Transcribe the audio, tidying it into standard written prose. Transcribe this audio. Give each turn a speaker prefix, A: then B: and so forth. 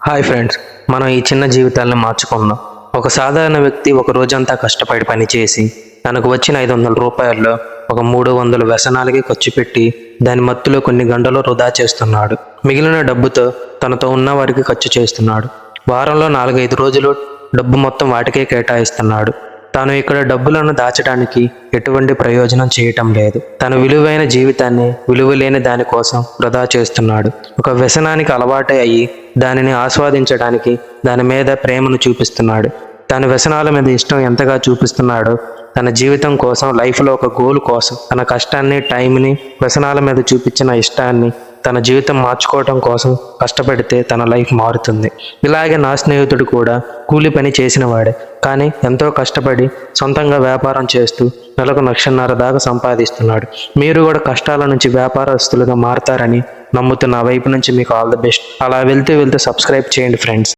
A: Hi friends, మనం ఈ చిన్న జీవితాలను మార్చుకుందాం. ఒక సాధారణ వ్యక్తి ఒక రోజంతా కష్టపడి పనిచేసి తనకు వచ్చిన 500 రూపాయల్లో ఒక 300 వ్యసనాలకి ఖర్చు పెట్టి దాని మత్తులో కొన్ని గంటలు వృధా చేస్తున్నాడు. మిగిలిన డబ్బుతో తనతో ఉన్న వారికి ఖర్చు చేస్తున్నాడు. వారంలో 4-5 రోజులు డబ్బు మొత్తం వాటికే కేటాయిస్తున్నాడు. తాను ఇక్కడ డబ్బులను దాచడానికి ఎటువంటి ప్రయోజనం చేయటం లేదు. తన విలువైన జీవితాన్ని విలువలేని దానికోసం వృధా చేస్తున్నాడు. ఒక వ్యసనానికి అలవాటై అయ్యి దానిని ఆస్వాదించడానికి దాని మీద ప్రేమను చూపిస్తున్నాడు. తన వ్యసనాల మీద ఇష్టం ఎంతగా చూపిస్తున్నాడో తన జీవితం కోసం, లైఫ్లో ఒక గోల్ కోసం తన కష్టాన్ని, టైంని వ్యసనాల మీద చూపించిన ఇష్టాన్ని తన జీవితం మార్చుకోవటం కోసం కష్టపడితే తన లైఫ్ మారుతుంది. ఇలాగే నా స్నేహితుడు కూడా కూలి పని చేసిన వాడే, కానీ ఎంతో కష్టపడి సొంతంగా వ్యాపారం చేస్తూ నెలకు 1,50,000 దాకా సంపాదిస్తున్నాడు. మీరు కూడా కష్టాల నుంచి వ్యాపారస్తులుగా మారతారని నమ్ముతున్న వైపు నుంచి మీకు ఆల్ ది బెస్ట్. అలా వెళ్తూ సబ్స్క్రైబ్ చేయండి ఫ్రెండ్స్.